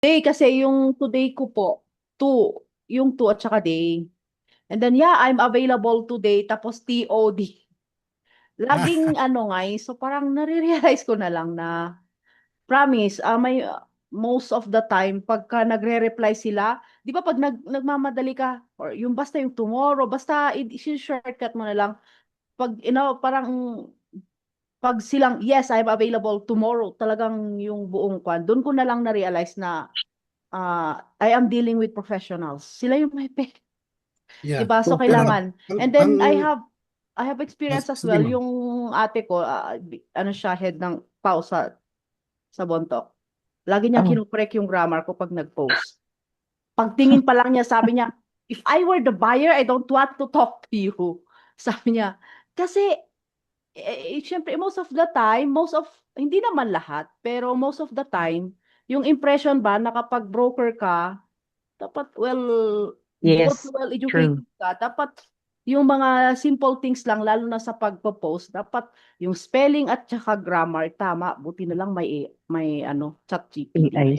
Day kasi yung today ko po, two, yung two at saka day. And then yeah, I'm available today tapos TOD. Laging ano nga so parang nare-realize ko na lang na promise, may most of the time pagka nagre-reply sila, 'di ba pag nagmamadali ka or yung basta yung tomorrow, basta i-shortcut mo na lang pag parang pag silang yes, I'm available tomorrow, talagang yung buong kwan. Doon ko na lang na-realize na I am dealing with professionals. Sila yung may pay. 'Di Yeah. ba? So Pero kailangan. ang, And ang then I have experience as sige well ma'am. yung ate ko, ano siya, head ng PAW sa Bontoc. Lagi niyang Oh. kinukorek yung grammar ko pag nag-post. Pagtingin pa lang niya, sabi niya, if I were the buyer, I don't want to talk to you. Sabi niya, kasi, syempre, hindi naman lahat, pero most of the time, yung impression ba na kapag broker ka, dapat bukod sa Yes, well true. educated ka, dapat yung mga simple things lang, lalo na sa pagpo-post, dapat yung spelling at saka grammar, tama, buti na lang may chat GPT. AI.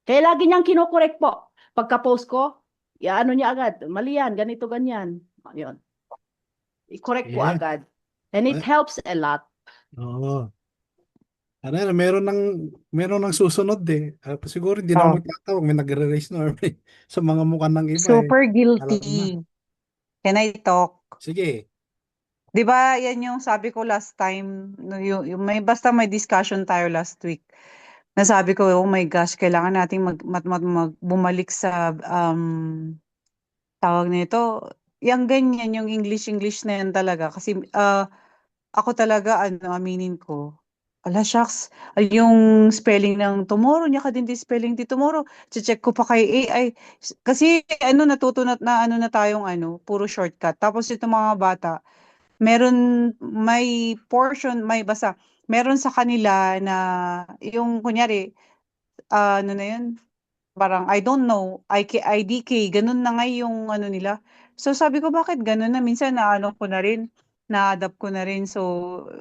Kaya lagi niyang kinokorek po. Pagka-post ko, ano niya agad, mali yan, ganito, ganyan. Yun, i-correct ko Yeah. agad. And it Ah, helps a lot. Oo. Ano yan, meron ng susunod eh. Siguro hindi na ako Oh, magtatawag, may nagre-raise na or may, sa mga mukha ng iba eh. Super Alam na. guilty. Can I talk? Sige. 'Di ba, yan yung sabi ko last time, no, yung may basta may discussion tayo last week. Nasabi ko, oh my gosh, kailangan nating bumalik sa tawag nito, yung ganyan, yung English na yan talaga kasi ako talaga ano, aminin ko. Ala shucks, yung spelling ng tomorrow, niya ka din di spelling di tomorrow. Check ko pa kay AI. Kasi ano, natuto na ano na tayong ano, puro shortcut. Tapos itong mga bata, may portion, meron sa kanila na yung kunyari, ano na yun, parang I don't know, IDK, ganun na nga yung ano nila. So sabi ko, bakit ganun na? Minsan naano ko na rin, na-adapt ko na rin. So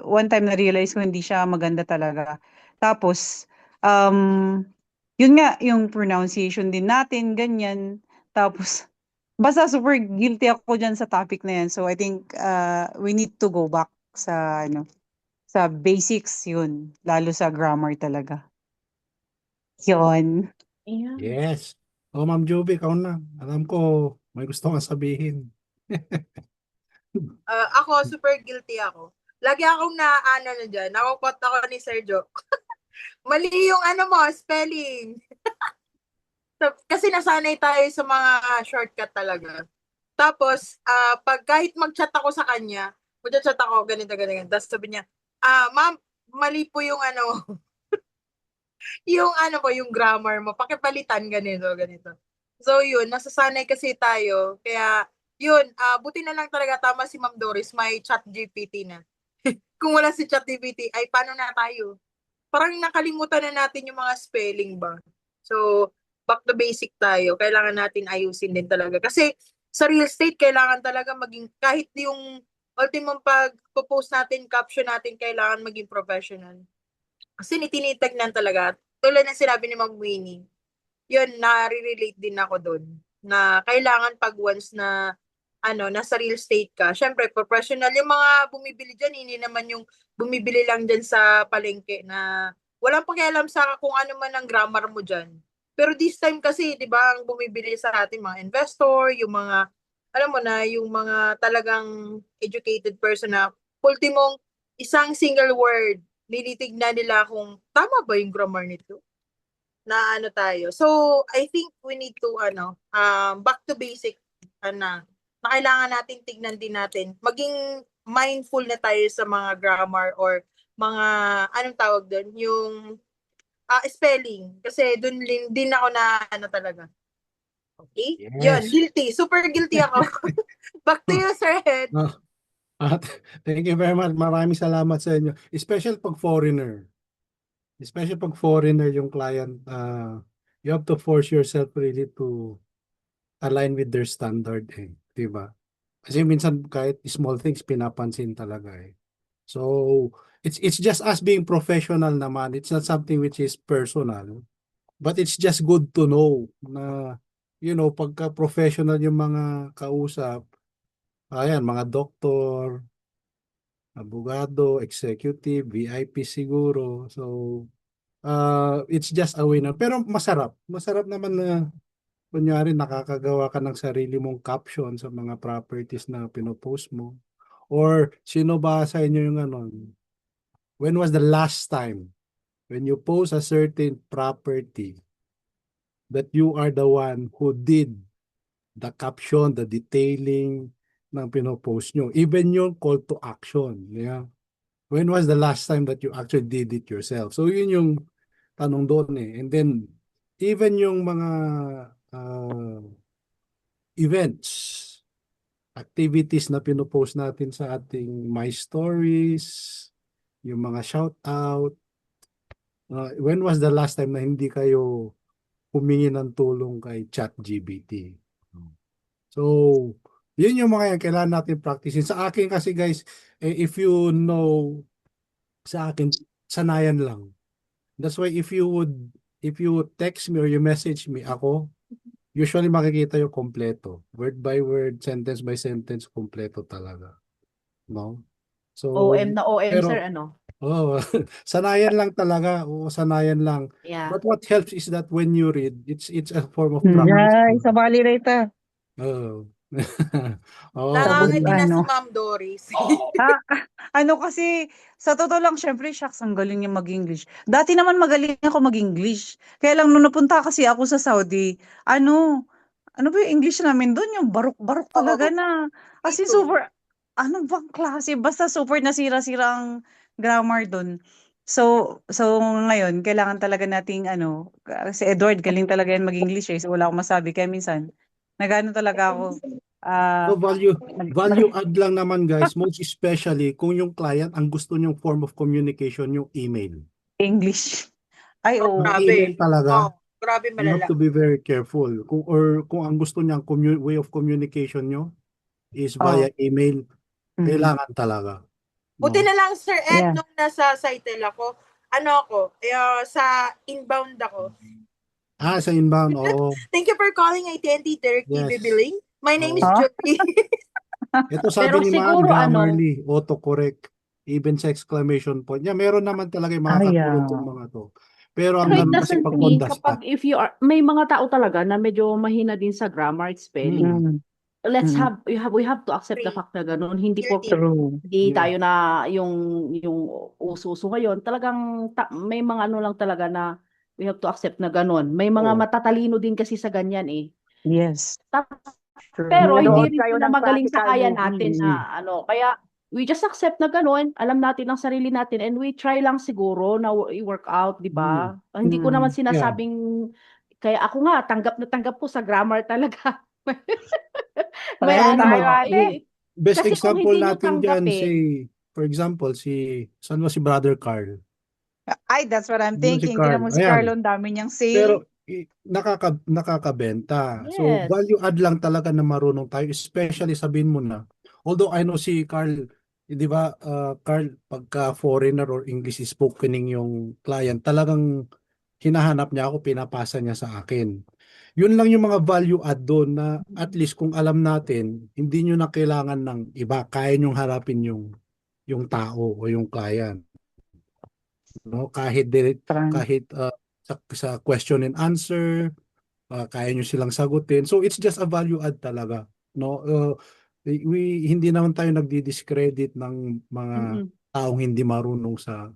one time na-realize ko hindi siya maganda talaga. Tapos, um, yun nga, yung pronunciation din natin, ganyan. Tapos, basta super guilty ako dyan sa topic na yan. So I think we need to go back sa ano, sa basics yun, lalo sa grammar talaga. Yun. yeah. Yes. O Ma'am Joby, ikaw na. Alam ko, may gusto kang sabihin. Ako, super guilty ako. Lagi akong naano na dyan. Nakukot ako ni Sergio. Mali yung ano mo, spelling. Kasi nasanay tayo sa mga shortcut talaga. Tapos, pag kahit mag-chat ako sa kanya, mag-chat ako, ganito, ganito. Tapos sabi niya, ma'am, mali po yung ano, yung ano po, yung grammar mo. Pakipalitan, ganito, ganito. So, yun, nasasanay kasi tayo. Kaya, yun, buti na lang talaga tama si Ma'am Doris, may chat GPT na. Kung wala si chat GPT, ay paano na tayo? Parang nakalimutan na natin yung mga spelling ba. So, back to basic tayo. Kailangan natin ayusin din talaga. Kasi sa real estate, kailangan talaga maging, kahit yung ultimong pag-post natin, caption natin, kailangan maging professional. Kasi tinitignan talaga. Tulad ng sinabi ni Ma'am Winnie, yun, na-relate din ako doon. Na kailangan pag once na nasa real estate ka, syempre, professional. Yung mga bumibili dyan, hindi naman yung bumibili lang dyan sa palengke na walang pakialam sa kung ano man ang grammar mo dyan. Pero this time kasi, di ba, ang bumibili sa atin, mga investor, yung mga, alam mo na, yung mga talagang educated person na ultimong isang single word, nilitignan nila kung tama ba yung grammar nito na ano tayo. So, I think we need to, back to basic, na kailangan natin tignan din natin. Maging mindful na tayo sa mga grammar or mga, anong tawag doon, yung spelling. Kasi doon din ako na, talaga. Okay? Yun, Yes. guilty. Super guilty ako. Back to you, Sir Ed. No. At thank you very much. Maraming salamat sa inyo. Especially pag foreigner. Especially pag foreigner yung client, you have to force yourself really to align with their standard eh. Di ba? Kasi minsan kahit small things pinapansin talaga eh. So, it's just us being professional naman. It's not something which is personal. But it's just good to know na, pagka professional yung mga kausap, ayan, mga doktor, abogado, executive, VIP siguro. So, it's just a winner. Pero masarap. Masarap naman na, kunyari, nakakagawa ka ng sarili mong caption sa mga properties na pinopost mo. Or, sino ba sa inyo yung ano, when was the last time when you post a certain property that you are the one who did the caption, the detailing ng pinopost nyo. Even yung call to action. Yeah. When was the last time that you actually did it yourself? So yun yung tanong doon eh. And then, even yung mga events, activities na pinopost natin sa ating My Stories, yung mga shout out, when was the last time na hindi kayo humingi ng tulong kay ChatGPT? So, yun yung mga kailangan natin practicein. Sa akin kasi guys, if you know, sa akin, sanayan lang. That's why if you would text me or you message me, ako, usually makikita yung kompleto. Word by word, sentence by sentence, kompleto talaga. No? So, OM na OM, pero, sir, ano? oh, sanayan lang talaga. Oo, sanayan lang. Yeah. But what helps is that when you read, it's a form of practice. Ay, sabali rita. Oh. Oo, Tapos Nangangiti na si ano? Ma'am Doris. Ah, ano kasi, sa totoo lang, syempre, shucks, ang galing niya mag-English. Dati naman magaling ako mag-English. Kaya lang, nung napunta kasi ako sa Saudi, ano ba yung English namin doon? Yung barok-barok talaga Oo. na. As in, Me too. super, ano bang klase? Basta super nasira-sira ang grammar doon. So ngayon, kailangan talaga nating, si Edward, galing talaga yan mag-English eh. So wala akong masabi. Kaya minsan, nagano talaga ako, So value nag- add lang naman guys, most especially kung yung client ang gusto nyong form of communication yung email. English. Ay, Oh, oo. Yung grabe. email talaga, Oh, grabe you have malala. to be very careful. Kung ang gusto niyang way of communication nyo is Oh. via email, Mhm. kailangan talaga. Buti No? na lang, Sir Ed, Yeah. nung nasa Saitel ako, sa inbound ako. Sa inbound, oo. Thank you for calling AT&T Direct TV Yes. Billing. My name is Oo. Huh? Joey. Ito Pero sabi ni Ma'am siguro, Grammarly, autocorrect, even sa exclamation point. Yeah, meron naman talaga yung makakatulong tong mga to. Pero ang Pero it ano kasi doesn't pag on mean the spot. kapag may mga tao talaga na medyo mahina din sa grammar at spelling. Mm. We have to accept the Agree. fact na ganun. Hindi Guilty. po True. hindi Yeah. tayo na yung uso-uso ngayon. Talagang may mga ano lang talaga na we have to accept na ganun. May mga Oo. matatalino din kasi sa ganyan eh. Yes. Tapos, True. pero Nanood hindi rin kayo sila ng magaling sa practical kaya movie. natin na kaya we just accept na ganun. Alam natin ang sarili natin and we try lang siguro na i-work out, di ba? Hindi ko naman sinasabing kaya ako nga tanggap na tanggap ko sa grammar talaga. May Pareho ano naman. Best kasi kung example hindi nyo natin dyan tanggapin, for example, saan ba si Brother Carl? Ay, that's what I'm Si thinking. Carl. Tingnan mo si Ayan. Carlo, ang dami niyang Pero sale. nakakabenta. So yes. value add lang talaga na marunong tayo, especially sabihin mo na. Although I know si Carl, di ba, Carl, pagka foreigner or English spokening yung client, talagang hinahanap niya ako, pinapasa niya sa akin. Yun lang yung mga value add doon na at least kung alam natin, hindi nyo na kailangan ng iba, kaya nyong harapin yung tao o yung client. No? Kahit sa question and answer, kaya nyo silang sagutin. So it's just a value add talaga. No? Hindi naman tayo nagdi-discredit ng mga taong hindi marunong sa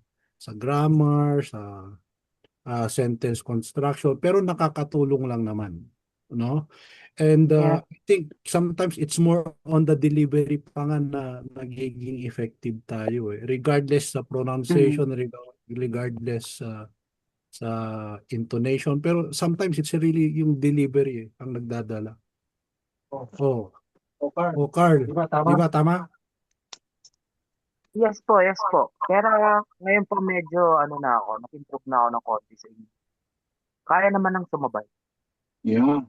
grammar, sa sentence construction, pero nakakatulong lang naman, no? And Yeah. I think sometimes it's more on the delivery pa nga na nagiging effective tayo eh. Regardless sa pronunciation, regardless sa intonation, pero sometimes it's really yung delivery ang nagdadala. Oh, Carl, di ba tama? Yes po, yes po. Pero ngayon po medyo nag-improve na ako ng konti sa inyo. Kaya naman ng sumabay. Yeah.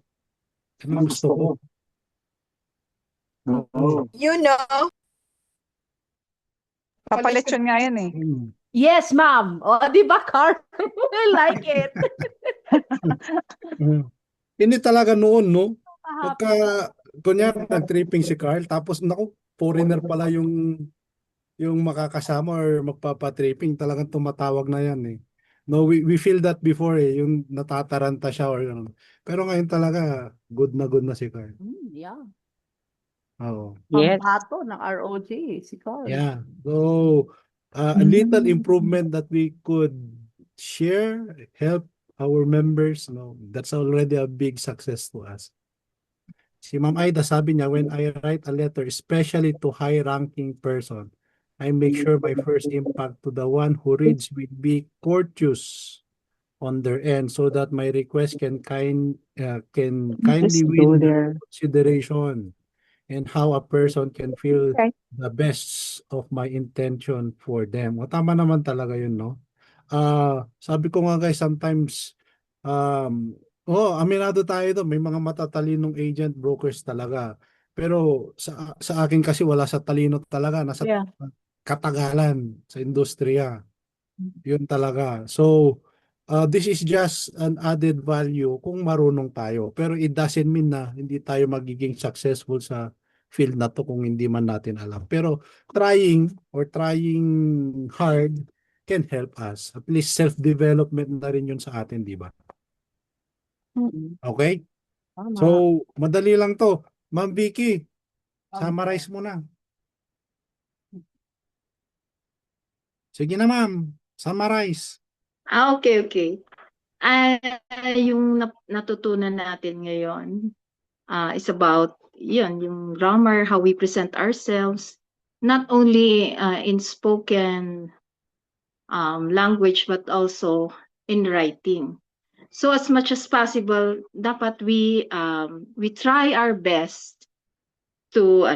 Ano gusto ko? You know. Papalechon nga yan eh. Yes, ma'am. O, di ba, Carl? I like it. Mm. Hindi talaga noon, no? Pagka, Kahapon. kunyari, nag-tripping si Carl, tapos, naku, foreigner pala yung makakasama or magpapatripping, talagang tumatawag na yan eh. No, we feel that before eh, yung natataranta siya or ano. Pero ngayon talaga, good na si Carl. Yeah. Oo. Yes. Pambato ng ROJ, si Carl. Yeah. So, a little improvement that we could share, help our members, no, that's already a big success to us. Si Ma'am Aida sabi niya, when I write a letter, especially to high-ranking person, I make sure my first impact to the one who reads will be courteous on their end so that my request can kindly Just go win their there. consideration and how a person can feel Okay. the best of my intention for them. O tama naman talaga yun, no? Sabi ko nga guys, sometimes, aminado tayo doon, may mga matatalinong agent brokers talaga. Pero sa akin kasi wala sa talino talaga, nasa Yeah. katagalan sa industriya. Yun talaga. So, this is just an added value kung marunong tayo. Pero it doesn't mean na hindi tayo magiging successful sa field na to kung hindi man natin alam. Pero trying hard can help us. At least self-development na rin yun sa atin, di ba? Okay? Tama. So, madali lang to. Ma'am Vicky, summarize mo na. Sige na ma'am, summarize. Okay. Yung natutunan natin ngayon is about yung grammar, how we present ourselves, not only in spoken language but also in writing. So as much as possible, dapat we try our best to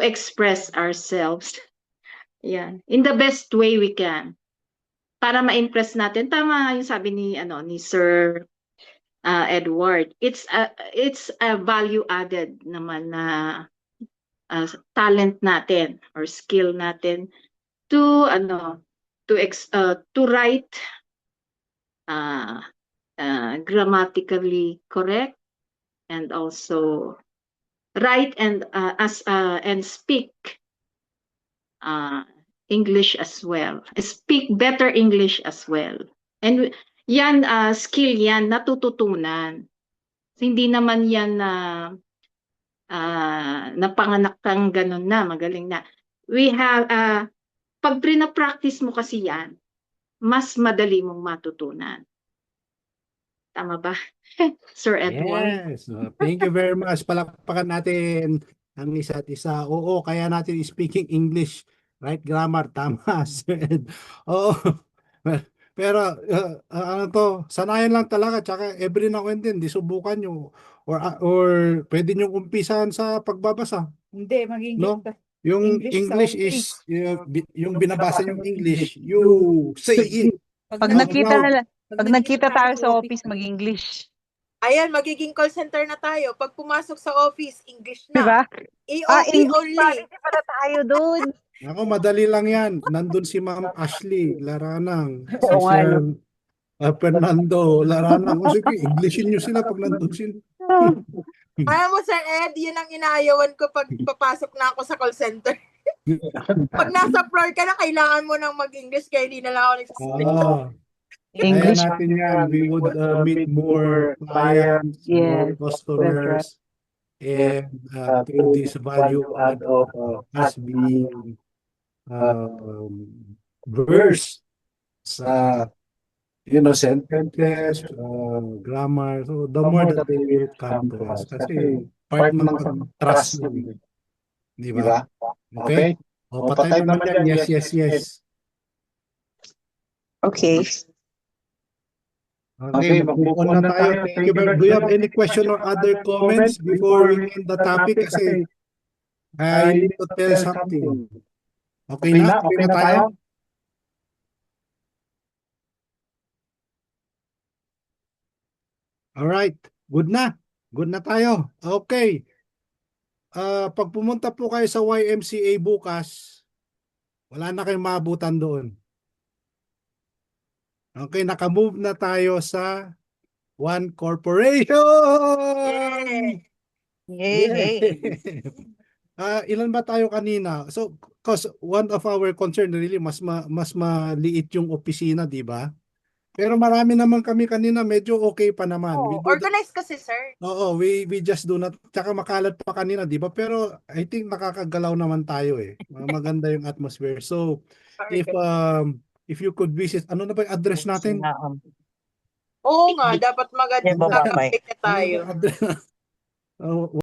express ourselves, in the best way we can, para ma-impress natin. Tama yung sabi ni Sir Edward. It's a value added naman na talent natin or skill natin to to write grammatically correct, and also write and speak English as well. Speak better English as well. And yan, skill yan, natututunan. Hindi naman yan napanganak kang ganun na, magaling na. We have, pag practice mo kasi yan, mas madali mong matutunan. Tama ba, Sir Edward? Yes. Thank you very much. Palakpakan natin ang isa't isa. Oo, kaya natin speaking English, right? Grammar, tama. Sir. Oo. Pero ano to, sanayan lang talaga, tsaka every now and then, di subukan nyo. Or pwede nyo umpisahan sa pagbabasa. Hindi, maging No? Yung English sa English office. is, yung binabasa yung English, you say it. Pag Out nakita loud. pag nakita tayo sa office, mag-English. Ayan, magiging call center na tayo. Pag pumasok sa office, English Di na. ba? EOB English only. parity pala tayo doon. Ako, madali lang yan. Nandun si Ma'am Ashley Laranang, si Oo nga, Sir Fernando Laranang. O sige, Englishin nyo sila pag nandun sila. Alam mo, Sir Ed, yun ang inaayawan ko pag papasok na ako sa call center. Pag nasa floor ka na, kailangan mo nang mag-English kaya hindi na lang ako nagsasalita. Kaya English. natin yan. We would meet more clients, more Yes, customers, and through this value add of us being versed sa sentences, grammar. So, the more that they will come to us. Kasi part ng pag-trust yun. Di ba? Okay? O, patay naman yan. Yes. Okay. Okay, mag-move on na tayo. Thank you very much. Do you have any question or other comments before we end the topic? Kasi I need to tell something. Okay na? Okay na tayo? Alright. Good na. Good na tayo. Okay. Pag pumunta po kayo sa YMCA bukas, wala na kayong maabutan doon. Okay, nakamove na tayo sa One corporation! Yay! Ilan ba tayo kanina? So, cause one of our concern really mas maliit yung opisina, di ba? Pero marami naman kami kanina, medyo okay pa naman. Oh, organized kasi, sir. Oo, we just do not, tsaka makalat pa kanina, di ba? Pero I think nakakagalaw naman tayo eh. Maganda yung atmosphere. So, if you could visit, ano na ba yung address natin? Oo nga, dapat Yung baba pa eh. maganda tayo. Ano ba yung address?